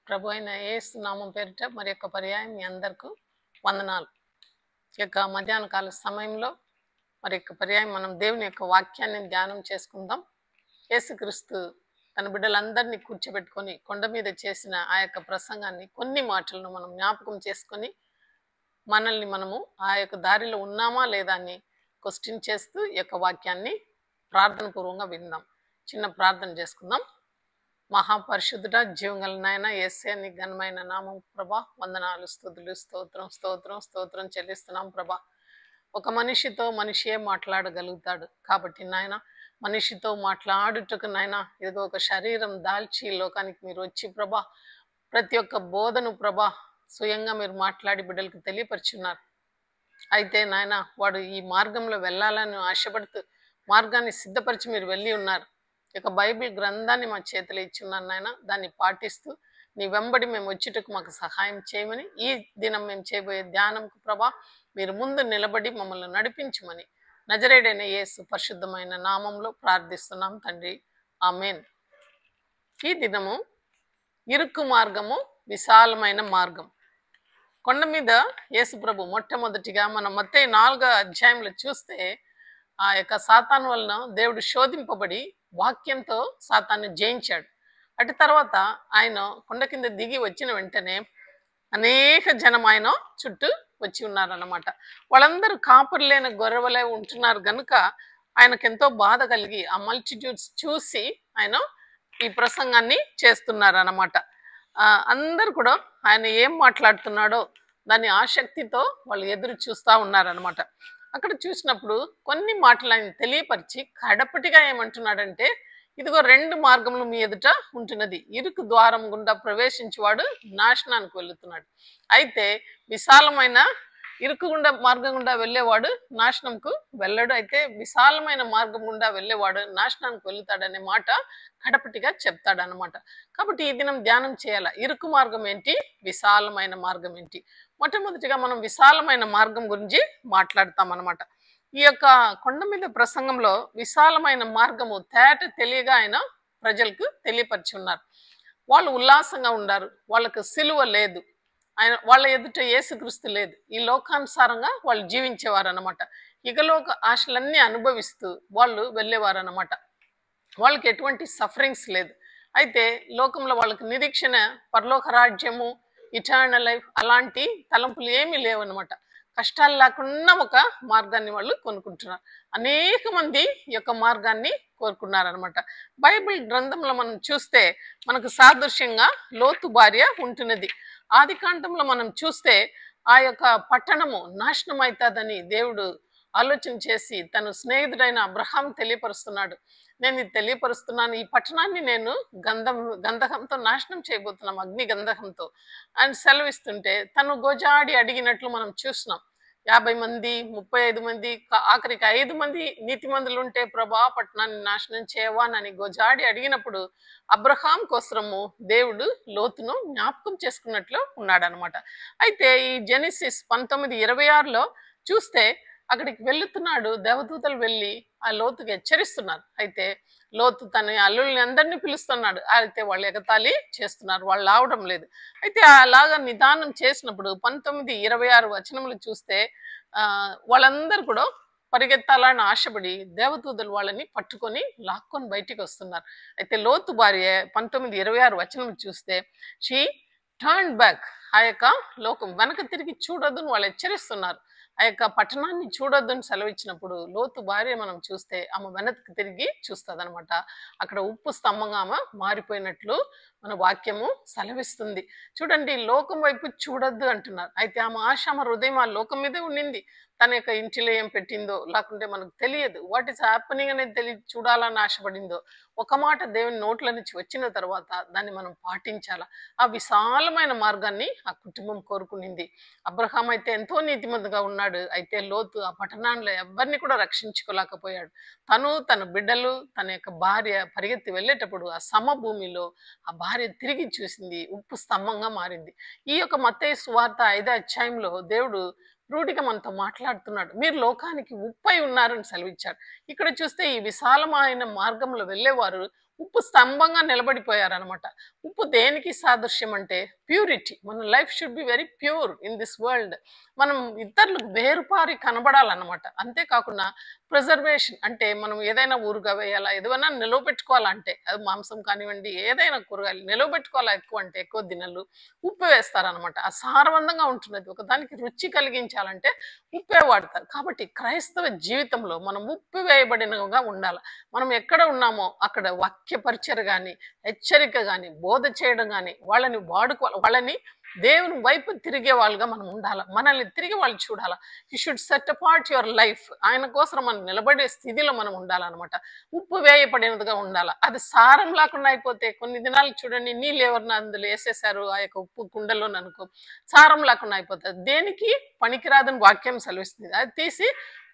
ప్రభు అయిన యేసు నామం పేరిట మరి యొక్క పర్యాయం మీ అందరికీ వందనాలు. ఈ యొక్క మధ్యాహ్న కాల సమయంలో మరి యొక్క పర్యాయం మనం దేవుని యొక్క వాక్యాన్ని ధ్యానం చేసుకుందాం. యేసుక్రీస్తు తన బిడ్డలందరినీ కూర్చోబెట్టుకొని కొండ మీద చేసిన ఆ యొక్క ప్రసంగాన్ని కొన్ని మాటలను మనం జ్ఞాపకం చేసుకొని మనల్ని మనము ఆ యొక్క దారిలో ఉన్నామా లేదా అని క్వశ్చన్ చేస్తూ ఈ యొక్క వాక్యాన్ని ప్రార్థన పూర్వకంగా విందాం. చిన్న ప్రార్థన చేసుకుందాం. మహాపరిశుద్ధుడ జీవంగల నాయన యేసయ్య నీ ఘనమైన నామం ప్రభా, వందనాలు, స్తుతులు, స్తోత్రం స్తోత్రం స్తోత్రం చెల్లిస్తున్నాం ప్రభా. ఒక మనిషితో మనిషే మాట్లాడగలుగుతాడు కాబట్టి నాయన మనిషితో మాట్లాడుటకు నాయన ఇదిగో ఒక శరీరం దాల్చి లోకానికి మీరు వచ్చి ప్రభా ప్రతి ఒక్క బోధను ప్రభా స్వయంగా మీరు మాట్లాడి బిడ్డలకు తెలియపరుచున్నారు. అయితే నాయన వాడు ఈ మార్గంలో వెళ్ళాలని ఆశపడుతూ మార్గాన్ని సిద్ధపరిచి మీరు వెళ్ళి ఉన్నారు. ఇక బైబిల్ గ్రంథాన్ని మా చేతిలో ఇచ్చున్నాను నాయన, దాన్ని పాటిస్తూ నీ వెంబడి మేము వచ్చుటకు మాకు సహాయం చేయమని, ఈ దినం మేము చేయబోయే ధ్యానంకు ప్రభా మీరు ముందు నిలబడి మమ్మల్ని నడిపించమని నజరేయుడైన యేసు పరిశుద్ధమైన నామంలో ప్రార్థిస్తున్నాం తండ్రి, ఆమేన్. ఈ దినము ఇరుకు మార్గము, విశాలమైన మార్గం. కొండ మీద యేసు ప్రభు మొట్టమొదటిగా మనం మత్తయి 4వ అధ్యాయంలో చూస్తే ఆ యొక్క సాతాను వలన దేవుడు శోధింపబడి వాక్యంతో సాతాన్ని జయించాడు. అటు తర్వాత ఆయన కొండ కింద దిగి వచ్చిన వెంటనే అనేక జనం ఆయన చుట్టూ వచ్చి ఉన్నారన్నమాట. వాళ్ళందరూ కాపరి లేని గొర్రెవలే ఉంటున్నారు గనుక ఆయనకు ఎంతో బాధ కలిగి ఆ మల్టిట్యూడ్స్ చూసి ఆయన ఈ ప్రసంగాన్ని చేస్తున్నారన్నమాట. అందరు కూడా ఆయన ఏం మాట్లాడుతున్నాడో దాని ఆసక్తితో వాళ్ళు ఎదురు చూస్తూ ఉన్నారనమాట. అక్కడ చూసినప్పుడు కొన్ని మాటలు ఆయన తెలియపరిచి కడపటిగా ఏమంటున్నాడంటే, ఇదిగో 2 మార్గములు మీ ఎదుట ఉంటున్నది, ఇరుకు ద్వారం గుండా ప్రవేశించేవాడు నాశనానికి వెళుతున్నాడు, అయితే విశాలమైన ఇరుకు గుండా మార్గం గుండా వెళ్ళేవాడు నాశనంకు వెళ్ళడు, అయితే విశాలమైన మార్గం గుండా వెళ్ళేవాడు నాశనానికి వెళుతాడనే మాట కడపటిగా చెప్తాడనమాట. కాబట్టి ఈ దినం ధ్యానం చేయాల, ఇరుకు మార్గం ఏంటి, విశాలమైన మార్గం ఏంటి. మొట్టమొదటిగా మనం విశాలమైన మార్గం గురించి మాట్లాడతాం అనమాట. ఈ యొక్క కొండ మీద ప్రసంగంలో విశాలమైన మార్గము తేట తెలియగా ఆయన ప్రజలకు తెలియపరిచి ఉన్నారు. వాళ్ళు ఉల్లాసంగా ఉన్నారు, వాళ్ళకు సిలువ లేదు, ఆయన వాళ్ళ ఎదుట యేసుక్రీస్తు లేదు, ఈ లోకానుసారంగా వాళ్ళు జీవించేవారు అనమాట. ఇకలోక ఆశలన్నీ అనుభవిస్తూ వాళ్ళు వెళ్ళేవారు అనమాట. వాళ్ళకి ఎటువంటి సఫరింగ్స్ లేదు. అయితే లోకంలో వాళ్ళకి నిరీక్షణ పరలోక రాజ్యము, ఇటర్నల్ లైఫ్ అలాంటి తలంపులు ఏమీ లేవన్నమాట. కష్టాలు లేకుండా ఒక మార్గాన్ని వాళ్ళు కొనుక్కుంటున్నారు. అనేక మంది ఈ యొక్క మార్గాన్ని కోరుకున్నారనమాట. బైబిల్ గ్రంథంలో మనం చూస్తే మనకు సాదృశ్యంగా లోతు భార్య ఉంటున్నది. ఆది కాండంలో మనం చూస్తే ఆ యొక్క పట్టణము నాశనం అవుతుందని దేవుడు ఆలోచన చేసి తన స్నేహితుడైన అబ్రహాం తెలియపరుస్తున్నాడు. నేను ఇది తెలియపరుస్తున్నాను, ఈ పట్టణాన్ని నేను గంధకంతో నాశనం చేయబోతున్నాం, అగ్ని గంధకంతో అని సెలవిస్తుంటే తను గోజాడి అడిగినట్లు మనం చూసినాం. 50 మంది 35 మంది ఆఖరికి 5 మంది నీతిమంతులు ఉంటే ప్రభా పట్టణాన్ని నాశనం చేయవా అని గోజాడి అడిగినప్పుడు అబ్రహాం కోసము దేవుడు లోతును జ్ఞాపకం చేసుకున్నట్లు ఉన్నాడనమాట. అయితే ఈ జెనిసిస్ 19:26లో చూస్తే అక్కడికి వెళుతున్నాడు, దేవదూతలు వెళ్ళి ఆ లోతుకి హెచ్చరిస్తున్నారు. అయితే లోతు తన అల్లుల్ని అందరినీ పిలుస్తున్నాడు, అయితే వాళ్ళు ఎగతాళి చేస్తున్నారు, వాళ్ళు రావడం లేదు. అయితే అలాగా నిదానం చేసినప్పుడు 19:26 వచనములు చూస్తే వాళ్ళందరూ కూడా పరిగెత్తాలని ఆశపడి దేవదూతలు వాళ్ళని పట్టుకొని లాక్కొని బయటికి వస్తున్నారు. అయితే లోతు భార్య 19:26 వచనములు చూస్తే షీ టర్న్ బ్యాక్, ఆ యొక్క లోకం వెనక తిరిగి చూడొద్దని వాళ్ళు హెచ్చరిస్తున్నారు. ఆ యొక్క పట్టణాన్ని చూడొద్దని సెలవిచ్చినప్పుడు లోతు భార్య మనం చూస్తే ఆమె వెనక్కి తిరిగి చూస్తుంది అనమాట. అక్కడ ఉప్పు స్తంభంగా ఆమె మారిపోయినట్లు మన వాక్యము సెలవిస్తుంది. చూడండి, లోకం వైపు చూడొద్దు అంటున్నారు. అయితే ఆమె ఆశ, ఆమె హృదయం ఆ లోకం మీదే ఉండింది. తన యొక్క ఇంటిలో ఏం పెట్టిందో లేకుంటే మనకు తెలియదు, వాట్ ఈస్ హ్యాపెనింగ్ అనేది చూడాలని ఆశపడిందో ఒక మాట దేవుని నోట్ల నుంచి వచ్చిన తర్వాత దాన్ని మనం పాటించాలా. ఆ విశాలమైన మార్గాన్ని ఆ కుటుంబం కోరుకునింది. అబ్రహాం అయితే ఎంతో నీతిమంతుగా ఉన్నాడు, అయితే లోతు ఆ పట్టణంలో ఎవరిని కూడా రక్షించుకోలేకపోయాడు. తను, తన బిడ్డలు, తన యొక్క భార్య పరిగెత్తి వెళ్ళేటప్పుడు ఆ సమభూమిలో ఆ భార్య తిరిగి చూసింది, ఉప్పు స్తంభంగా మారింది. ఈ యొక్క మత్తయి సువార్త 5వ అధ్యాయంలో దేవుడు రూఢిగా మనతో మాట్లాడుతున్నాడు, మీరు లోకానికి ఉప్పై ఉన్నారని సెలవిచ్చాడు. ఇక్కడ చూస్తే ఈ విశాలమైన మార్గంలో వెళ్ళేవారు ఉప్పు స్తంభంగా నిలబడిపోయారనమాట. ఉప్పు దేనికి సాదృశ్యం అంటే ప్యూరిటీ. మన life should be very pure in this world. మనం ఇతరులకు వేరుపారి కనబడాలన్నమాట. అంతేకాకుండా ప్రిజర్వేషన్ అంటే మనం ఏదైనా ఊరుగా వేయాలా, ఏదైనా నిలవబెట్టుకోవాలంటే అది మాంసం కానివ్వండి, ఏదైనా కూరగాయలు నిలవబెట్టుకోవాలా ఎక్కువ అంటే ఎక్కువ దినాలు ఉప్పు వేస్తారనమాట. ఆ సారవంతంగా ఉంటున్నది. ఒకదానికి రుచి కలిగించాలంటే ఉప్పే వాడతారు. కాబట్టి క్రైస్తవ జీవితంలో మనం ఉప్పు వేయబడినగా ఉండాలి. మనం ఎక్కడ ఉన్నామో అక్కడ వాక్య పరిచయం కానీ, హెచ్చరిక కానీ, బోధ చేయడం కానీ, వాళ్ళని వాడుకోవాలి. వాళ్ళని దేవుని వైపు తిరిగే వాళ్ళుగా మనం ఉండాలి. మనల్ని తిరిగి వాళ్ళు చూడాలి. You should set apart your life. ఆయన కోసం మనం నిలబడే స్థితిలో మనం ఉండాలన్నమాట. ఉప్పు వేయబడినదిగా ఉండాలి. అది సారం లేకుండా అయిపోతే కొన్ని దినాలు చూడండి, నీళ్ళు ఎవరిని అందులో వేసేసారు ఆ యొక్క ఉప్పు కుండలో అనుకో, సారం లేకుండా అయిపోతుంది. దేనికి పనికిరాదని వాక్యం సెలవిస్తుంది. అది తీసి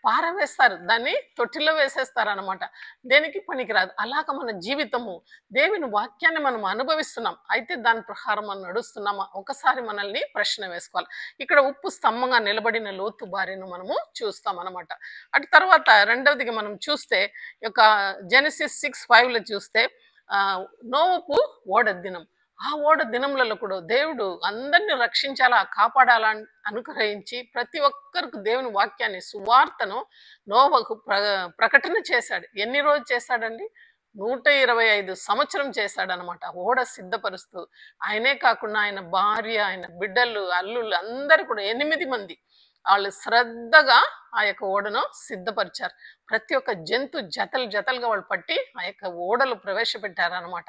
పారవేస్తారు, దాన్ని తొట్టిలో వేసేస్తారు అనమాట. దేనికి పనికిరాదు. అలాగ మన జీవితము దేవుని వాక్యాన్ని మనం అనుభవిస్తున్నాం, అయితే దాని ప్రకారం మనం నడుస్తున్నామా ఒకసారి మనల్ని ప్రశ్న వేసుకోవాలి. ఇక్కడ ఉప్పు స్తంభంగా నిలబడిన లోతు భార్యను మనము చూస్తాం అనమాట. అటు తర్వాత రెండవదిగా మనం చూస్తే యొక్క జెనసిస్ 6:5 చూస్తే నోవపు ఓడ దినం. ఆ ఓడ దినములలో కూడా దేవుడు అందరిని రక్షించాలా, కాపాడాలా అనుగ్రహించి ప్రతి ఒక్కరికి దేవుని వాక్యాన్ని, సువార్తను నోవకు ప్రకటన చేశాడు. ఎన్ని రోజు చేశాడండి? 125 సంవత్సరం చేశాడనమాట. ఓడ సిద్ధపరుస్తూ. ఆయనే కాకుండా ఆయన భార్య, ఆయన బిడ్డలు, అల్లుళ్ళు అందరూ కూడా 8 మంది వాళ్ళు శ్రద్ధగా ఆ యొక్క ఓడను సిద్ధపరిచారు. ప్రతి ఒక్క జంతు జతలు జతలుగా వాళ్ళు పట్టి ఆ యొక్క ఓడలు ప్రవేశపెట్టారనమాట.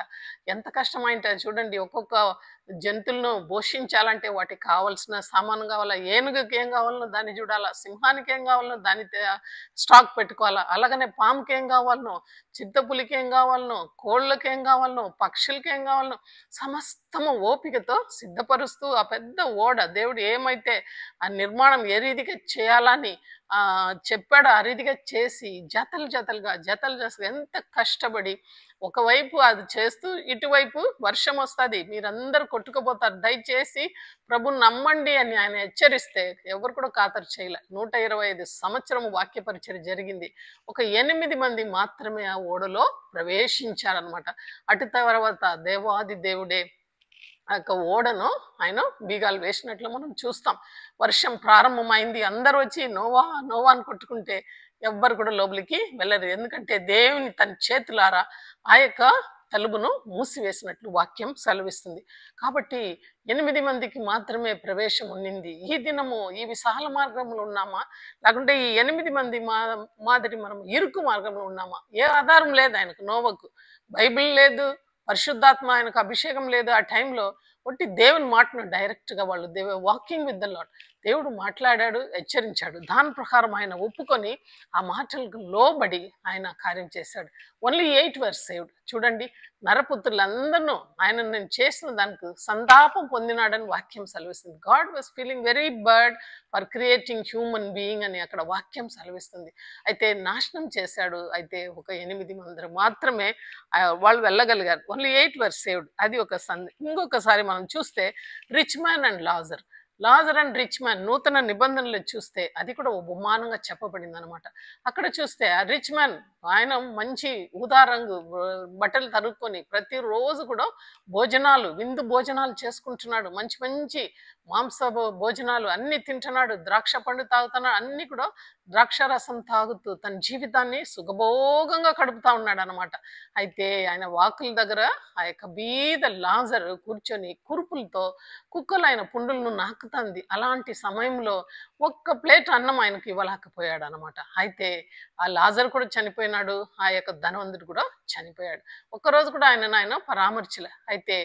ఎంత కష్టమైంటే చూడండి, ఒక్కొక్క జంతువులను పోషించాలంటే వాటికి కావాల్సిన సామాను కావాలా, ఏనుగుకి ఏం కావాలనో దాన్ని చూడాలా, సింహానికి ఏం కావాలనో దాన్ని స్టాక్ పెట్టుకోవాలా, అలాగనే పాముకి ఏం కావాలనో, చిత్తపులికి ఏం కావాలనో, కోళ్ళకి ఏం కావాలనో, పక్షులకి ఏం కావాలనో సమస్తము ఓపికతో సిద్ధపరుస్తూ ఆ పెద్ద ఓడ దేవుడు ఏమైతే ఆ నిర్మాణం ఏ రీతిగా చేయాలని చెప్పాడు ఆ రీతిగా చేసి జతలు జతలుగా ఎంత కష్టపడి ఒకవైపు అది చేస్తూ ఇటువైపు వర్షం వస్తుంది, మీరందరూ కొట్టుకుపోతారు, దయచేసి ప్రభుని నమ్మండి అని ఆయన హెచ్చరిస్తే ఎవరు కూడా ఖాతరు చేయలే. 125 సంవత్సరం వాక్య పరిచయం జరిగింది. ఒక 8 మంది మాత్రమే ఆ ఓడలో ప్రవేశించారనమాట. అటు తర్వాత దేవాది దేవుడే ఆ యొక్క ఓడను ఆయన బీగాలు వేసినట్లు మనం చూస్తాం. వర్షం ప్రారంభమైంది, అందరూ వచ్చి నోవా నోవా అని కొట్టుకుంటే ఎవ్వరు కూడా లోపలికి వెళ్ళరు. ఎందుకంటే దేవుని తన చేతులారా ఆ యొక్క తలుపును మూసివేసినట్లు వాక్యం సెలవిస్తుంది. కాబట్టి 8 మందికి మాత్రమే ప్రవేశం ఉండింది. ఈ దినము ఈ విశాల మార్గంలో ఉన్నామా, లేకుంటే ఈ 8 మంది మాదిరి మనం ఇరుకు మార్గంలో ఉన్నామా? ఏ ఆధారం లేదు ఆయనకు. నోవకు బైబిల్ లేదు, పరిశుద్ధాత్మ ఆయనకు అభిషేకం లేదు. ఆ టైంలో ఒట్టి దేవుని మాటను డైరెక్ట్గా వాళ్ళు వాకింగ్ విత్ ద లార్డ్. దేవుడు మాట్లాడాడు, హెచ్చరించాడు, దాని ప్రకారం ఆయన ఒప్పుకొని ఆ మాటలకు లోబడి ఆయన కార్యం చేశాడు. Only 8 were saved. చూడండి, నరపుత్రులందరూ ఆయన నేను చేసిన దానికి సంతాపం పొందినాడని వాక్యం సెలవిస్తుంది. God was feeling very bird for creating human being అని అక్కడ వాక్యం సెలవిస్తుంది. అయితే నాశనం చేశాడు. అయితే ఒక 8 మంది మాత్రమే వాళ్ళు వెళ్ళగలిగారు. Only 8 were saved. అది ఒక ఇంకొకసారి మనం చూస్తే rich man and Lazar and rich man నూతన నిబంధనలు చూస్తే అది కూడా ఉపమానంగా చెప్పబడింది అనమాట. అక్కడ చూస్తే ఆ రిచ్ మ్యాన్ ఆయన మంచి ఊదా రంగు బట్టలు తరుక్కొని ప్రతిరోజు కూడా విందు భోజనాలు చేసుకుంటున్నాడు. మంచి మంచి మాంస భోజనాలు అన్ని తింటున్నాడు, ద్రాక్ష పండు తాగుతున్నాడు, అన్ని కూడా ద్రాక్ష రసం తాగుతూ తన జీవితాన్ని సుఖభోగంగా గడుపుతా ఉన్నాడు అనమాట. అయితే ఆయన వాకుల దగ్గర ఆ యొక్క బీద లాజర్ కూర్చొని కురుపులతో కుక్కలు ఆయన పుండులను నాకుతుంది. అలాంటి సమయంలో ఒక్క ప్లేట్ అన్నం ఆయనకు ఇవ్వలేకపోయాడు అనమాట. అయితే ఆ లాజర్ కూడా చనిపోయినాడు, ఆ యొక్క ధనవంతుడు కూడా చనిపోయాడు. ఒక్కరోజు కూడా ఆయన పరామర్శలే. అయితే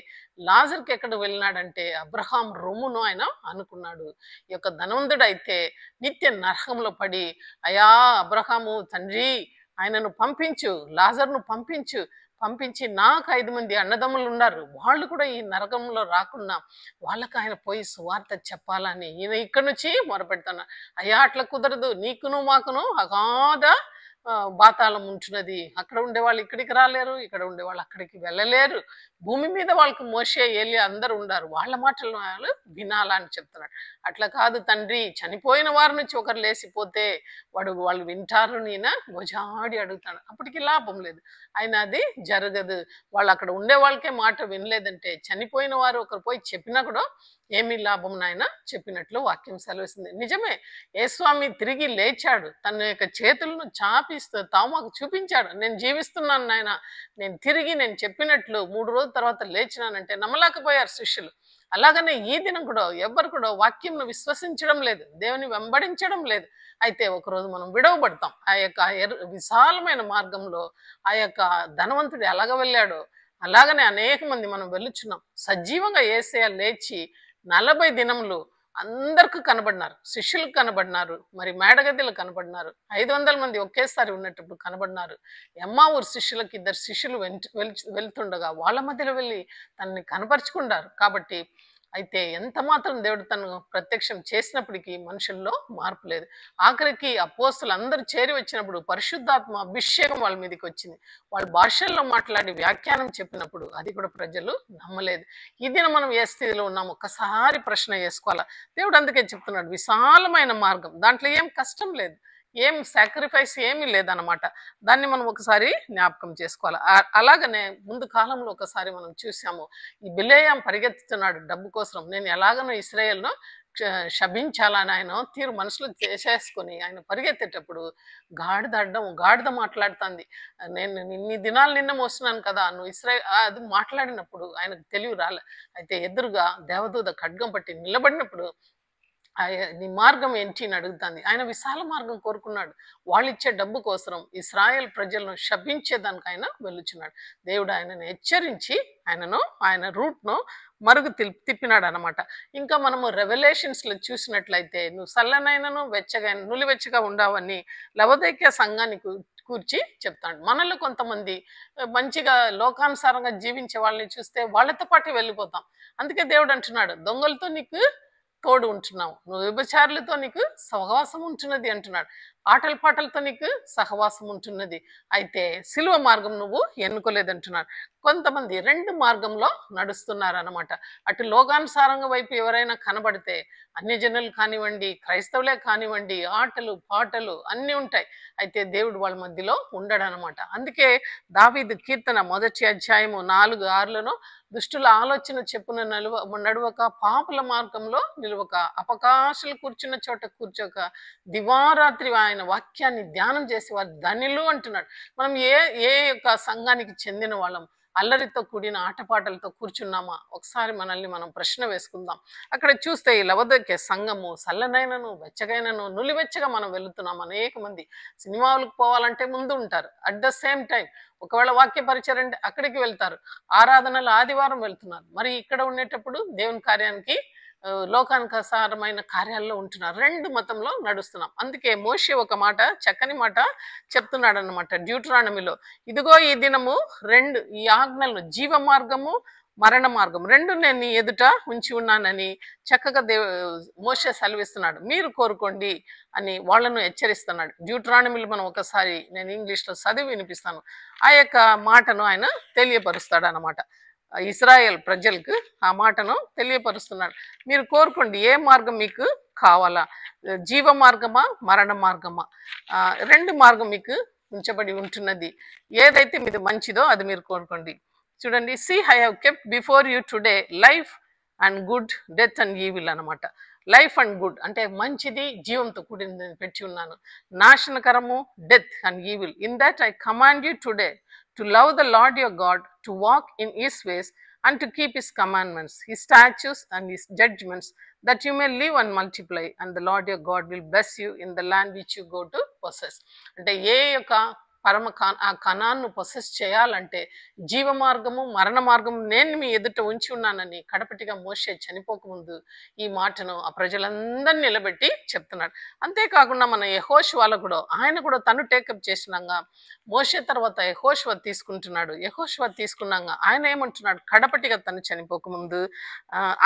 లాజర్కి ఎక్కడ వెళ్ళినాడంటే అబ్రహాం రొమ్మును ఆయన అనుకున్నాడు. ఈ యొక్క ధనవంతుడు అయితే నిత్య నరకంలో పడి, అయా అబ్రహాము తండ్రి ఆయనను పంపించు, లాజర్ను పంపించి నాకు 5 మంది అన్నదమ్ములు ఉన్నారు, వాళ్ళు కూడా ఈ నరకంలో రాకుండా వాళ్ళకి ఆయన పోయి సువార్త చెప్పాలని ఈయన ఇక్కడి నుంచి మొరపెడుతున్నా. అయ్యా అట్లా కుదరదు, నీకును మాకును అగాధ పాతాళం ఉంటున్నది. అక్కడ ఉండేవాళ్ళు ఇక్కడికి రాలేరు, ఇక్కడ ఉండేవాళ్ళు అక్కడికి వెళ్ళలేరు. భూమి మీద వాళ్ళకి మోషే, ఏలియా అందరూ ఉండారు. వాళ్ళ మాటలు వాళ్ళు వినాలా అని చెప్తున్నాడు. అట్లా కాదు తండ్రి, చనిపోయిన వారి నుంచి ఒకరు లేసిపోతే వాళ్ళు వింటారు ఈయన గొజాడి అడుగుతాడు. అప్పటికి లాభం లేదు. ఆయన అది జరగదు. వాళ్ళు అక్కడ ఉండే వాళ్ళకే మాట వినలేదంటే చనిపోయిన వారు ఒకరు పోయి చెప్పినా కూడా ఏమీ లాభం నాయన చెప్పినట్లు వాక్యం సెలవిస్తుంది. నిజమే, యేస్వామి తిరిగి లేచాడు. తన యొక్క చేతులను చాపిస్తూ తామాకు చూపించాడు. నేను జీవిస్తున్నాను నాయన, నేను చెప్పినట్లు 3 రోజుల తర్వాత లేచినానంటే నమ్మలేకపోయారు శిష్యులు. అలాగనే ఈ దినం కూడా ఎవరు కూడా వాక్యంను విశ్వసించడం లేదు, దేవుని వెంబడించడం లేదు. అయితే ఒకరోజు మనం విడవబడతాం. ఆ యొక్క విశాలమైన మార్గంలో ఆ యొక్క ధనవంతుడు ఎలాగ వెళ్ళాడో అలాగనే అనేక మంది మనం వెళ్ళుచున్నాం. సజీవంగా యేసయ్య లేచి 40 దినములు అందరికి కనబడినారు. శిష్యులకు కనబడినారు, మరి మేడగదిలు కనబడినారు. 500 మంది ఒకేసారి ఉన్నప్పుడు కనబడినారు. ఎమ్మావూరు శిష్యులకు 2 శిష్యులు వెళ్తుండగా వాళ్ళ మధ్యలో వెళ్ళి తనని కనపరుచుకున్నారు. కాబట్టి అయితే ఎంత మాత్రం దేవుడు తను ప్రత్యక్షం చేసినప్పటికీ మనుషుల్లో మార్పు లేదు. ఆఖరికి అపోస్తులు అందరూ చేరి వచ్చినప్పుడు పరిశుద్ధాత్మ అభిషేకం వాళ్ళ మీదకి వచ్చింది. వాళ్ళు భాషల్లో మాట్లాడి వ్యాఖ్యానం చెప్పినప్పుడు అది కూడా ప్రజలు నమ్మలేదు. ఈ దినం మనం ఏ స్థితిలో ఉన్నాము ఒక్కసారి ప్రశ్న చేసుకోవాలా. దేవుడు అందుకే చెప్తున్నాడు, విశాలమైన మార్గం, దాంట్లో ఏం కష్టం లేదు, ఏం సాక్రిఫైస్ ఏమీ లేదన్నమాట. దాన్ని మనం ఒకసారి జ్ఞాపకం చేసుకోవాలి. అలాగనే ముందు కాలంలో ఒకసారి మనం చూసాము, ఈ బిలేయాం పరిగెత్తుతున్నాడు డబ్బు కోసం. నేను ఎలాగనో ఇశ్రాయేల్ను శపించాలని ఆయన తీరు మనసులో చేసేసుకొని ఆయన పరిగెత్తేటప్పుడు గాడిద మాట్లాడుతుంది. నేను ఇన్ని దినాలు నిన్న మోస్తున్నాను కదా, నువ్వు అది మాట్లాడినప్పుడు ఆయనకు తెలివి రాలే. అయితే ఎదురుగా దేవదూత ఖడ్గం పట్టి నిలబడినప్పుడు నీ మార్గం ఏంటి అని అడుగుతుంది. ఆయన విశాల మార్గం కోరుకున్నాడు. వాళ్ళు ఇచ్చే డబ్బు కోసం ఇశ్రాయేల్ ప్రజలను శపించేదానికి ఆయన వెళ్ళుచున్నాడు. దేవుడు ఆయనను హెచ్చరించి ఆయన రూట్ను మరుగు తిప్పినాడు అనమాట. ఇంకా మనము రెవల్యూషన్స్లో చూసినట్లయితే నువ్వు చల్లనైనను నులివెచ్చగా ఉండవని లవోదికయ సంఘానికి కూర్చి చెప్తాడు. మనలో కొంతమంది మంచిగా లోకానుసారంగా జీవించే వాళ్ళని చూస్తే వాళ్ళతో పాటు వెళ్ళిపోతాం. అందుకే దేవుడు అంటున్నాడు, దొంగలతో నీకు తోడు ఉంటున్నావు, నువ్వు వ్యభిచారులతో నీకు సహవాసం ఉంటున్నది అంటున్నాడు. ఆటల పాటలతో నీకు సహవాసం ఉంటున్నది. అయితే సిలువ మార్గం నువ్వు ఎన్నుకోలేదంటున్నాడు. కొంతమంది 2 మార్గంలో నడుస్తున్నారు అన్నమాట. అటు లోకానుసారంగా వైపు ఎవరైనా కనబడితే అన్యజనులు కానివ్వండి, క్రైస్తవులే కానివ్వండి, ఆటలు పాటలు అన్నీ ఉంటాయి. అయితే దేవుడు వాళ్ళ మధ్యలో ఉండడు అనమాట. అందుకే దావీదు కీర్తన 1వ అధ్యాయము 4-6 దుష్టుల ఆలోచన చెప్పున నడువక, పాపుల మార్గంలో నిలువక, అపకాశలు కూర్చున్న చోట కూర్చోక, దివారాత్రి ఆయన వాక్యాన్ని ధ్యానం చేసి వారు ధనిలు అంటున్నాడు. మనం ఏ యొక్క సంఘానికి చెందిన వాళ్ళం? అల్లరితో కూడిన ఆటపాటలతో కూర్చున్నామా? ఒకసారి మనల్ని మనం ప్రశ్న వేసుకుందాం. అక్కడ చూస్తే ఈ లవోదికయ సంఘము చల్లనైనను వెచ్చగైనను నులివెచ్చగా మనం వెళుతున్నాం. అనేక మంది సినిమాలకు పోవాలంటే ముందు ఉంటారు. అట్ ద సేమ్ టైం ఒకవేళ వాక్య పరిచయం అంటే అక్కడికి వెళ్తారు. ఆరాధనలు ఆదివారం వెళ్తున్నారు. మరి ఇక్కడ ఉండేటప్పుడు దేవుని కార్యానికి లోకానుసారమైన కార్యాల్లో ఉంటున్నారు. 2 మతంలో నడుస్తున్నాం. అందుకే మోషే ఒక మాట, చక్కని మాట చెప్తున్నాడు అన్నమాట డ్యూటరానమీలో. ఇదిగో ఈ దినము 2 ఈ ఆజ్ఞలను, జీవ మార్గము మరణ మార్గం 2 నేను నీ ఎదుట ఉంచి ఉన్నానని చక్కగా మోషే సెలవిస్తున్నాడు. మీరు కోరుకోండి అని వాళ్ళను హెచ్చరిస్తున్నాడు. డ్యూటరానమీలో మనం ఒకసారి నేను ఇంగ్లీష్లో చదివి వినిపిస్తాను. ఆ యొక్క మాటను ఆయన తెలియపరుస్తాడు అన్నమాట. ఇశ్రాయేల్ ప్రజలకు ఆ మాటను తెలియపరుస్తున్నాడు. మీరు కోరుకోండి, ఏ మార్గం మీకు కావాలా, జీవ మార్గమా మరణ మార్గమా? 2 మార్గం మీకు ఉంచబడి ఉంటున్నది. ఏదైతే మీది మంచిదో అది మీరు కోరుకోండి. చూడండి, see I have kept before you today life and good, death and evil అనమాట. లైఫ్ అండ్ గుడ్ అంటే మంచిది, జీవంతో కూడింది పెట్టి ఉన్నాను. నాశనకరము, death and evil. In that I command you today to love the Lord your God, to walk in his ways and to keep his commandments, his statutes and his judgments, that you may live and multiply, and the Lord your God will bless you in the land which you go to possess. అంటే ఏ యొక్క ఆ కనాన్ను possess చేయాలంటే జీవ మార్గము మరణ మార్గము నేను మీ ఎదుట ఉంచి ఉన్నానని కడపటిగా మోషే చనిపోకముందు ఈ మాటను ఆ ప్రజలందరినీ నిలబెట్టి చెప్తున్నాడు. అంతేకాకుండా మన యెహోషువలో కూడా ఆయన కూడా తను టేకప్ చేసినాక మోషే తర్వాత యెహోషువ తీసుకున్నాక ఆయన ఏమంటున్నాడు? కడపటిగా తను చనిపోకముందు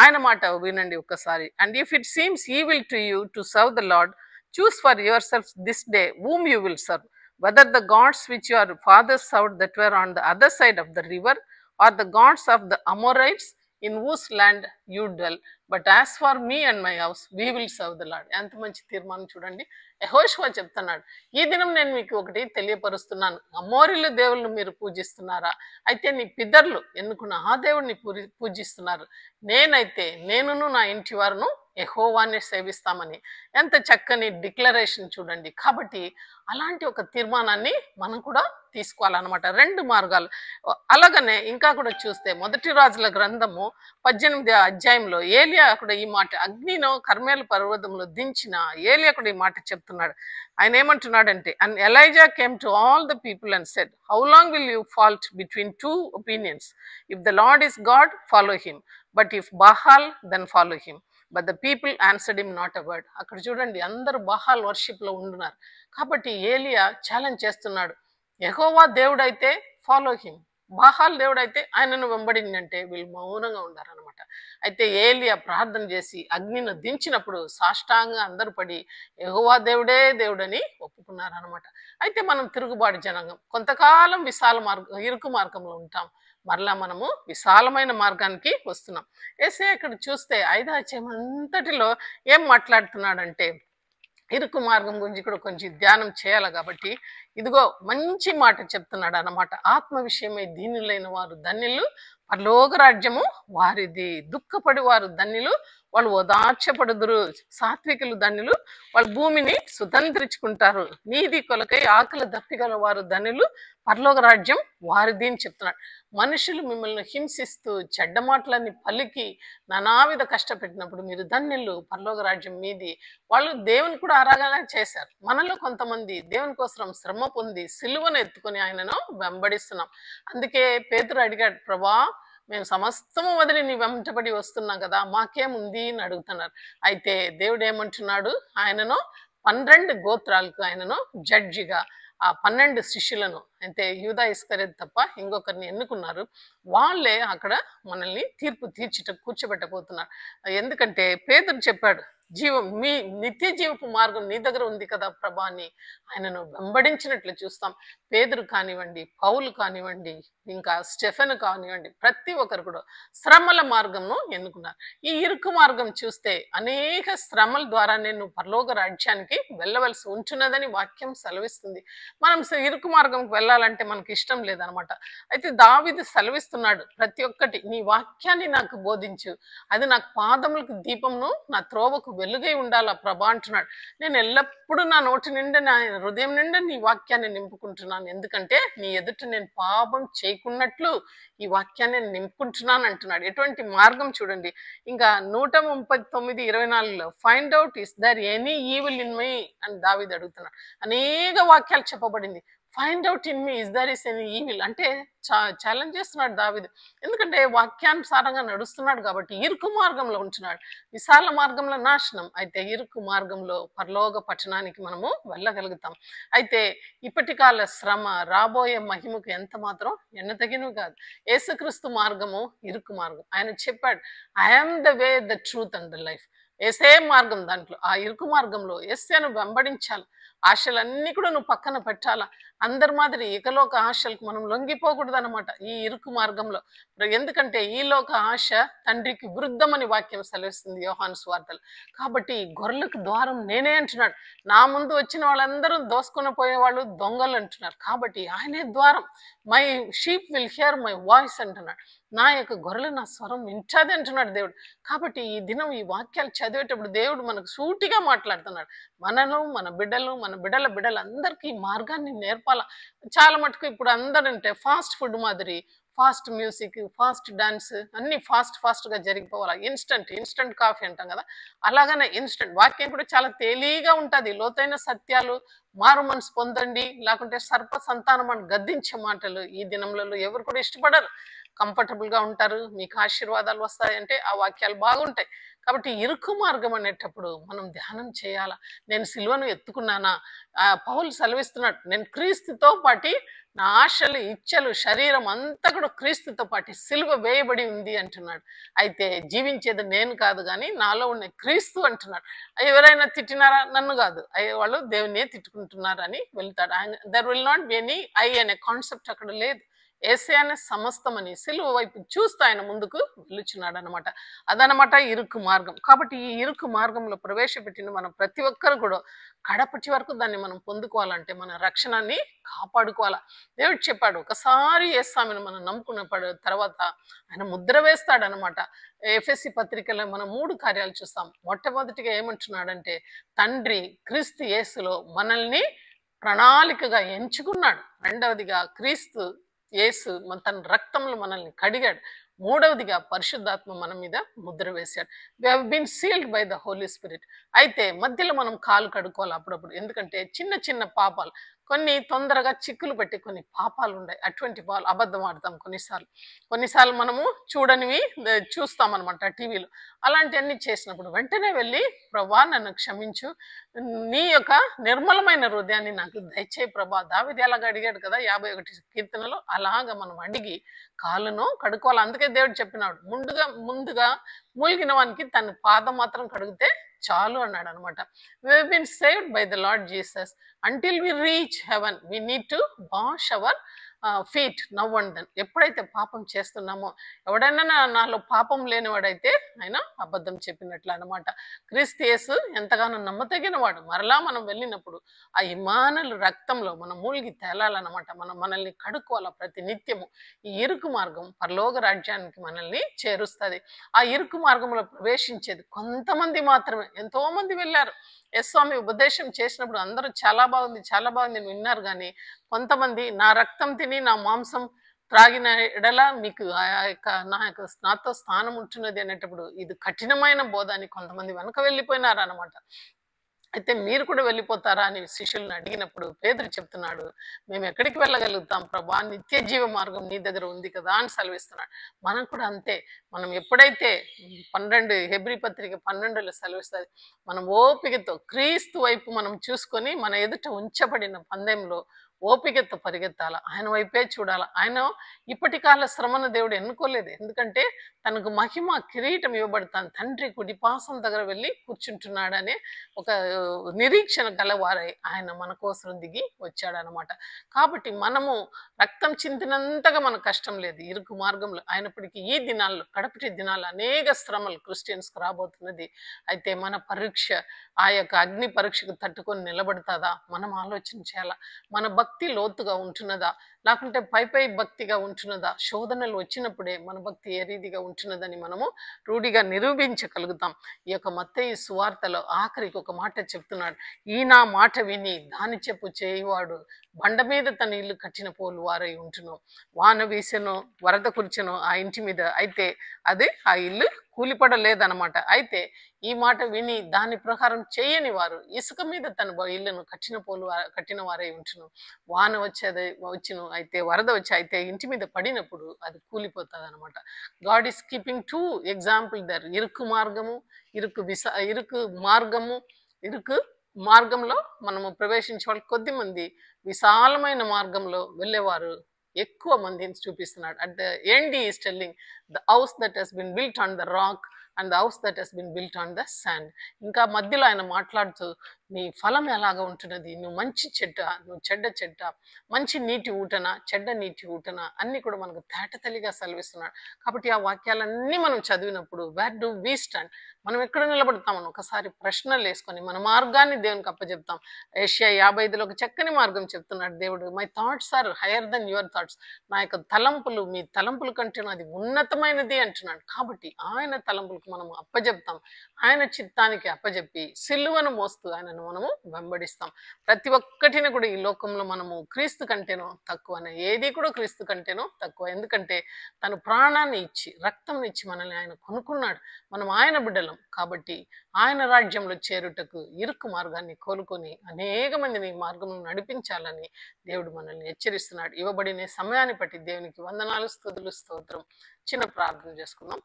ఆయన మాట వినండి ఒక్కసారి. And if it seems evil to you to serve the lord, choose for yourselves this day whom you will serve. whether the gods which your fathers served that were on the other side of the river, or the gods of the Amorites in whose land you dwell. But as for me and my house, we will serve the Lord. ఎంత మంచి తీర్మానం చూడండి. యెహోషువ చెప్తున్నాడు, ఈ దినం నేను మీకు ఒకటి తెలియపరుస్తున్నాను. అమోరీల దేవుళ్ళు మీరు పూజిస్తున్నారా? అయితే నీ పితరులు ఎన్నుకున్న ఆ దేవుడిని పూజిస్తున్నారు. నేనైతే నేనును నా ఇంటి వారును యెహోవానే సేవిస్తామని. ఎంత చక్కని డిక్లరేషన్ చూడండి. కాబట్టి అలాంటి ఒక తీర్మానాన్ని మనం కూడా తీసుకోవాలన్నమాట. 2 మార్గాలు. అలాగనే ఇంకా కూడా చూస్తే మొదటి రాజుల గ్రంథము 18వ అధ్యాయంలో ఏలియా కూడా ఈ మాట, అగ్నిలో కర్మేలు పర్వతంలో దించిన ఏలియా కూడా ఈ మాట చెప్తున్నాడు. ఆయన ఏమంటున్నాడంటే, and Elijah came to all the people and said, how long will you fault between 2 opinions? If the Lord is God, follow him, but if Baal, then follow him. But the people answered him not a word. అక్కడ చూడండి, అందరూ బహాల్ worship లో ఉంటున్నారు. కాబట్టి ఏలియా challenge చేస్తున్నాడు, యెహోవా దేవుడైతే follow him, బహాల్ దేవుడైతే ఆయనను వెంబడిందంటే వీళ్ళు మౌనంగా ఉండారనమాట. అయితే ఏలియా ప్రార్థన చేసి అగ్నిని దించినప్పుడు సాష్టాంగా అందరూ పడి యెహోవా దేవుడే దేవుడని ఒప్పుకున్నారనమాట. అయితే మనం తిరుగుబాటు జనాంగం, కొంతకాలం ఇరుకు మార్గంలో ఉంటాం, మరలా మనము విశాలమైన మార్గానికి వస్తున్నాం. యేసయ్య ఇక్కడ చూస్తే 5వ అధ్యాయం అంతటిలో ఏం మాట్లాడుతున్నాడంటే, ఇరుకు మార్గం గురించి కూడా కొంచెం ధ్యానం చేయాలి. కాబట్టి ఇదిగో మంచి మాట చెప్తున్నాడు అన్నమాట. ఆత్మ విషయమై దీనులైన వారు ధన్యులు, పరలోక రాజ్యము వారిది. దుఃఖపడి వారు ధన్యులు, వాళ్ళు ఓదార్చపడుదురు. సాత్వికులు ధన్యులు, వాళ్ళు భూమిని సుతంత్రించుకుంటారు. నీతి కొలకై ఆకలి దప్పిగల వారు ధన్యులు, పరలోక రాజ్యం వారిది అని చెప్తున్నాడు. మనుషులు మిమ్మల్ని హింసిస్తూ చెడ్డ మాటలన్నీ పలికి నానావిధ కష్టపెట్టినప్పుడు మీరు ధన్యులు, పరలోక రాజ్యం మీది. వాళ్ళు దేవుని కూడా ఆరాధన చేశారు. మనలో కొంతమంది దేవుని కోసం శ్రమ పొంది సిలువను ఎత్తుకొని ఆయనను వెంబడిస్తున్నాం. అందుకే పేతురు అడిగాడు, ప్రభా మేము సమస్తము వదిలి నీ వెంటబడి వస్తున్నాం కదా, మాకేముంది అని అడుగుతున్నారు. అయితే దేవుడు ఏమంటున్నాడు, ఆయనను 12 గోత్రాలకు ఆయనను జడ్జిగా, ఆ 12 శిష్యులను, అంటే యూదా ఇస్కరియోతు తప్ప ఇంకొకరిని ఎన్నుకున్నారు. వాళ్ళే అక్కడ మనల్ని తీర్పు తీర్చిట కూర్చోబెట్టబోతున్నారు. ఎందుకంటే పేతురు చెప్పాడు, మీ నిత్య జీవపు మార్గం నీ దగ్గర ఉంది కదా ప్రభా అని ఆయనను వెంబడించినట్లు చూస్తాం. పేతురు కానివ్వండి, పౌలు కానివ్వండి, ఇంకా స్టెఫెన్ కానివ్వండి, ప్రతి ఒక్కరు కూడా శ్రమల మార్గంను ఎన్నుకున్నారు. ఈ ఇరుకు మార్గం చూస్తే అనేక శ్రమల ద్వారా నేను పరలోక రాజ్యానికి వెళ్ళవలసి ఉంటున్నదని వాక్యం సెలవిస్తుంది. మనం ఇరుకు మార్గంకి వెళ్ళాలంటే మనకి ఇష్టం లేదనమాట. అయితే దావీదు సెలవిస్తున్నాడు, ప్రతి ఒక్కటి నీ వాక్యాన్ని నాకు బోధించు, అది నాకు పాదములకు దీపమును, నా త్రోవకు వెలుగై ఉండాలా ప్రభా అంటున్నాడు. నేను ఎల్లప్పుడూ నా నోటి నిండా, నా హృదయం నిండా నీ వాక్యాన్ని నింపుకుంటున్నాను. ఎందుకంటే నీ ఎదుట నేను పాపం చేయకున్నట్లు ఈ వాక్యాన్ని నింపుకుంటున్నాను అంటున్నాడు. ఎటువంటి మార్గం చూడండి. ఇంకా 139:24లో find out is there any evil in my అని దావీదు అడుగుతున్నాడు. అనేక వాక్యాలు చెప్పబడింది. Find out in me is there is any evil అంటే ఛాలెంజ్ చేస్తున్నాడు దావీదు. ఎందుకంటే వాక్యానుసారంగా నడుస్తున్నాడు కాబట్టి. ఇరుకు మార్గంలో ఉంటున్నాడు, విశాల మార్గంలో నాశనం, అయితే ఇరుకు మార్గంలో పరలోక పట్టణానికి మనము వెళ్ళగలుగుతాం. అయితే ఇప్పటి కాల శ్రమ రాబోయే మహిమకు ఎంత మాత్రం ఎన్నతగినవి కాదు. యేసుక్రీస్తు మార్గము ఇరుకు మార్గం. ఆయన చెప్పాడు, I'm the way, the truth and the life. ఏసే మార్గం. దాంట్లో ఆ ఇరుకు మార్గంలో యేసును వెంబడించాలి. ఆశలన్నీ కూడా నువ్వు పక్కన పెట్టాలా. అందరి మాదిరి ఇకలోక ఆశలకు మనం లొంగిపోకూడదు అనమాట ఈ ఇరుకు మార్గంలో. ఎందుకంటే ఈ లోక ఆశ తండ్రికి విరుద్ధమని వాక్యం సెలవిస్తుంది యోహాను సువార్తలు. కాబట్టి గొర్రెలకు ద్వారం నేనే అంటున్నాడు. నా ముందు వచ్చిన వాళ్ళందరూ దోసుకొని పోయేవాళ్ళు దొంగలు అంటున్నారు. కాబట్టి ఆయనే ద్వారం. My sheep will here my voice అంటున్నాడు. నా యొక్క గొర్రెలు నా స్వరం వింటాది అంటున్నాడు దేవుడు. కాబట్టి ఈ దినం ఈ వాక్యాలు చదివేటప్పుడు దేవుడు మనకు సూటిగా మాట్లాడుతున్నాడు. మనను, మన బిడ్డలు, మన బిడ్డల అందరికీ ఈ మార్గాన్ని నేర్పాల. చాలా మటుకు ఇప్పుడు అందరంటే ఫాస్ట్ ఫుడ్ మాదిరి, ఫాస్ట్ మ్యూజిక్, ఫాస్ట్ డాన్స్ అన్ని ఫాస్ట్గా జరిగిపోవాలి. ఇన్స్టంట్ కాఫీ అంటాం కదా, అలాగనే ఇన్స్టంట్ వాక్యం కూడా చాలా తేలిగా ఉంటుంది. లోతైన సత్యాలు, మారు మనసు పొందండి, లేకుంటే సర్ప సంతానం అని గద్దించే మాటలు ఈ దినంలో ఎవరు కూడా ఇష్టపడరు. కంఫర్టబుల్గా ఉంటారు, మీకు ఆశీర్వాదాలు వస్తాయంటే ఆ వాక్యాలు బాగుంటాయి. కాబట్టి ఇరుకు మార్గం అనేటప్పుడు మనం ధ్యానం చేయాలా. నేను సిలువను ఎత్తుకున్నానా? పౌలు సెలవిస్తున్నాడు, నేను క్రీస్తుతో పాటి నా ఆశలు ఇచ్చలు శరీరం అంతా కూడా క్రీస్తుతో పాటు సిలువ వేయబడి ఉంది అంటున్నాడు. అయితే జీవించేది నేను కాదు కానీ నాలో ఉన్న క్రీస్తు అంటున్నాడు. ఎవరైనా తిట్టినారా? నన్ను కాదు, అయ్యే వాళ్ళు దేవునే తిట్టుకుంటున్నారు అని వెళ్తాడు. There will not be any I అనే కాన్సెప్ట్ అక్కడ లేదు. ఏసే అనే సమస్తమని సిలువ వైపు చూస్తూ ఆయన ముందుకు వెళ్ళుచున్నాడు అనమాట. అదనమాట ఇరుకు మార్గం. కాబట్టి ఈ ఇరుకు మార్గంలో ప్రవేశపెట్టిన మనం ప్రతి ఒక్కరు కూడా కడపటి వరకు దాన్ని మనం పొందుకోవాలంటే మన రక్షణని కాపాడుకోవాలా. దేవుడు చెప్పాడు, ఒకసారి యేస్వామిని మనం నమ్ముకున్న తర్వాత ఆయన ముద్ర వేస్తాడనమాట. ఎఫెసీ పత్రికలో మనం 3 కార్యాలు చూస్తాం. మొట్టమొదటిగా ఏమంటున్నాడంటే, తండ్రి క్రీస్తు యేసులో మనల్ని ప్రణాళికగా ఎంచుకున్నాడు. రెండవదిగా క్రీస్తు యేసు తన రక్తంలో మనల్ని కడిగాడు. మూడవదిగా పరిశుద్ధాత్మ మన మీద ముద్ర వేశాడు. We have been sealed by the holy spirit. అయితే మధ్యలో మనం కాలు కడుక్కోవాలి అప్పుడప్పుడు. ఎందుకంటే చిన్న చిన్న పాపాలు, కొన్ని తొందరగా చిక్కులు పెట్టి కొన్ని పాపాలు ఉన్నాయి. అటువంటి అబద్ధం ఆడతాం కొన్నిసార్లు మనము చూడనివి చూస్తాం అనమాట టీవీలో. అలాంటివన్నీ చేసినప్పుడు వెంటనే వెళ్ళి, ప్రభా నన్ను క్షమించు, నీ యొక్క నిర్మలమైన హృదయాన్ని నాకు దయచేయి ప్రభా. దావీదు అలాగ అడిగాడు కదా 51 కీర్తనలో. అలాగా మనం అడిగి కాళ్ళను కడుక్కోవాలి. అందుకే దేవుడు చెప్పినాడు, ముందుగా మూలిగిన వానికి తన పాదం మాత్రం కడిగితే చాలు అన్నాడు అనమాట. We have been saved by the Lord Jesus. Until we reach heaven, we need to wash our feet now and then. ఎప్పుడైతే పాపం చేస్తున్నామో, ఎవడైనా నాలో పాపం లేనివాడైతే ఆయన అబద్ధం చెప్పినట్లు అనమాట. క్రీస్తు యేసు ఎంతగానో నమ్మతగిన వాడు. మరలా మనం వెళ్ళినప్పుడు ఆ ఇమానుయేలు రక్తంలో మనం మూలిగి తేలాలన్నమాట. మనల్ని కడుక్కోవాల ప్రతి నిత్యము. ఈ ఇరుకు మార్గం పరలోక రాజ్యానికి మనల్ని చేరుస్తుంది. ఆ ఇరుకు మార్గంలో ప్రవేశించేది కొంతమంది మాత్రమే. ఎంతో మంది వెళ్ళారు. యేస్వామి ఉపదేశం చేసినప్పుడు అందరూ చాలా బాగుంది విన్నారు. కానీ కొంతమంది నా రక్తం తిని నా మాంసం త్రాగిన ఎడల మీకు నాతో స్థానం ఉంటున్నది అనేటప్పుడు ఇది కఠినమైన బోధ అని కొంతమంది వెనక వెళ్ళిపోయినారు అనమాట. అయితే మీరు కూడా వెళ్ళిపోతారా అని శిష్యులను అడిగినప్పుడు పేతురు చెప్తున్నాడు, మేము ఎక్కడికి వెళ్ళగలుగుతాం ప్రభా, నిత్య జీవ మార్గం నీ దగ్గర ఉంది కదా అని సెలవిస్తున్నాడు. మనం కూడా అంతే. మనం ఎప్పుడైతే 12 హెబ్రీ పత్రిక 12లో సెలవిస్తుంది, మనం ఓపికతో క్రీస్తు వైపు మనం చూసుకొని మన ఎదుట ఉంచబడిన పందెంలో ఓపికతో పరిగెత్తాల. ఆయన వైపే చూడాల. ఆయన ఇప్పటి కాల శ్రమను దేవుడు ఎన్నుకోలేదు. ఎందుకంటే తనకు మహిమ కిరీటం ఇవ్వబడతాను, తండ్రి కుడిపాసం దగ్గర వెళ్ళి కూర్చుంటున్నాడనే ఒక నిరీక్షణ గలవారై ఆయన మన కోసం దిగి వచ్చాడనమాట. కాబట్టి మనము రక్తం చింతినంతగా మనకు కష్టం లేదు ఇరుకు మార్గంలో. అయినప్పటికీ ఈ దినాల్లో, కడపటి దినాల్లో అనేక శ్రమలు క్రిస్టియన్స్కి రాబోతున్నది. అయితే మన పరీక్ష, ఆ యొక్క అగ్ని పరీక్షకు తట్టుకొని నిలబడతాదా మనం ఆలోచన చేయాలా. మన భక్తి లోతుగా ఉంటున్నదా, లేకుంటే పై భక్తిగా ఉంటున్నదా? శోధనలు వచ్చినప్పుడే మన భక్తి ఏ రీతిగా ఉంటున్నదని మనము రూఢిగా నిరూపించగలుగుతాం. ఈ యొక్క మత్తయి సువార్తలో ఆఖరికి ఒక మాట చెప్తున్నాడు, ఈ నా మాట విని దాని చెప్పు చేయువాడు బండ మీద తన ఇల్లు కట్టిన పోలు వారై ఉంటున్నాం. వాన వీసెను, వరద కురిచెను ఆ ఇంటి మీద, అయితే అది ఆ ఇల్లు కూలిపడలేదనమాట. అయితే ఈ మాట విని దాని ప్రకారం చేయని వారు ఇసుక మీద తన ఇల్లును కట్టిన వారై ఉంటును. వాన వచ్చును, అయితే వరద వచ్చి అయితే ఇంటి మీద పడినప్పుడు అది కూలిపోతుంది అనమాట. God is keeping 2 example there. ఇరుకు మార్గంలో మనము ప్రవేశించే వాళ్ళు కొద్దిమంది, విశాలమైన మార్గంలో వెళ్ళేవారు ఎక్కువ మందిని చూపిస్తున్నాడు. At the end he is telling the house that has been built on the rock and the house that has been built on the sand. ఇంకా మధ్యలో ఆయన మాట్లాడుతూ నీ ఫలం ఎలాగా ఉంటున్నది, నువ్వు మంచి చెట్ట, నువ్వు చెడ్డ చెట్ట, మంచి నీటి ఊటన, చెడ్డ నీటి ఊటన, అన్ని కూడా మనకు తేటతెలిగా సెలవిస్తున్నాడు. కాబట్టి ఆ వాక్యాలన్నీ మనం చదివినప్పుడు వేర్ డు వి స్టాండ్, మనం ఎక్కడ నిలబడతామని ఒకసారి ప్రశ్నలు వేసుకొని మన మార్గాన్ని దేవునికి అప్పచెప్తాం. ఏషియా 55లో ఒక చక్కని మార్గం చెప్తున్నాడు దేవుడు. My thoughts are higher than your thoughts. నా యొక్క తలంపులు మీ తలంపుల కంటే అది ఉన్నతమైనది అంటున్నాడు. కాబట్టి ఆయన తలంపులకు మనం అప్పచెప్తాం. ఆయన చిత్తానికి అప్పచెప్పి సిలువను మోస్తూ ఆయనను మనము వెంబడిస్తాం. ప్రతి ఒక్కటిని కూడా ఈ లోకంలో మనము క్రీస్తు కంటేనో తక్కువనే, ఏది కూడా క్రీస్తు కంటేనో తక్కువ. ఎందుకంటే తను ప్రాణాన్ని ఇచ్చి రక్తం ఇచ్చి మనల్ని ఆయన కొనుక్కున్నాడు. మనం ఆయన బిడ్డలం. కాబట్టి ఆయన రాజ్యంలో చేరుటకు ఇరుకు మార్గాన్ని కోలుకొని అనేక మందిని మార్గంలో నడిపించాలని దేవుడు మనల్ని హెచ్చరిస్తున్నాడు. ఇవ్వబడిన సమయాన్ని బట్టి దేవునికి వందనాలు, స్తుతులు, స్తోత్రం. చిన్న ప్రార్థన చేసుకుందాం.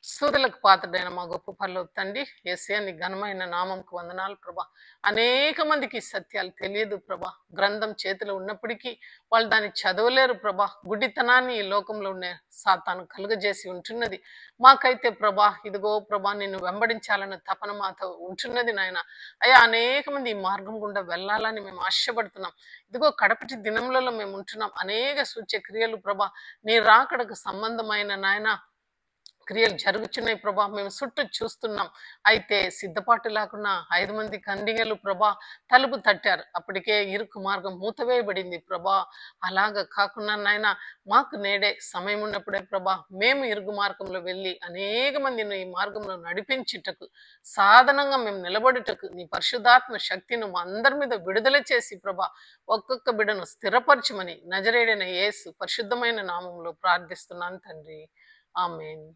స్తుతులకు పాత్రుడైన మా గొప్ప పరలోక తండ్రి, యేసయ్య నీ ఘనమైన నామంకు వందనాలు ప్రభా. అనేక మందికి ఈ సత్యాలు తెలియదు ప్రభా. గ్రంథం చేతిలో ఉన్నప్పటికీ వాళ్ళు దాన్ని చదవలేరు ప్రభా. గుడ్డితనాన్ని ఈ లోకంలో ఉన్న సాతాను కలుగజేసి ఉంటున్నది. మాకైతే ప్రభా, ఇదిగో ప్రభా, నిన్ను వెంబడించాలన్న తపన మాతో ఉంటున్నది నాయన. అయ్యా, అనేక మంది ఈ మార్గం గుండా వెళ్ళాలని మేము ఆశపడుతున్నాం. ఇదిగో కడపటి దినములలో మేము ఉంటున్నాం. అనేక సూచ్య క్రియలు ప్రభా, నీ రాకడకు సంబంధమైన నాయన క్రియలు జరుగుతున్నాయి ప్రభా. మేము చుట్టూ చూస్తున్నాం. అయితే సిద్ధపాటు లేకుండా 5 మంది కండిగలు ప్రభా తలుపు తట్టారు. అప్పటికే ఇరుకు మార్గం మూతవేయబడింది ప్రభా. అలాగ కాకుండా నాయన, మాకు నేడే సమయం ఉన్నప్పుడే ప్రభా, మేము ఇరుగు మార్గంలో వెళ్ళి అనేక మందిని ఈ మార్గంలో నడిపించుటకు, సాధనంగా మేము నిలబడుటకు నీ పరిశుద్ధాత్మ శక్తిని మా అందరి మీద విడుదల చేసి ప్రభా, ఒక్కొక్క బిడ్డను స్థిరపరచమని నజరేడైన యేసు పరిశుద్ధమైన నామంలో ప్రార్థిస్తున్నాను తండ్రి. ఆమేన్.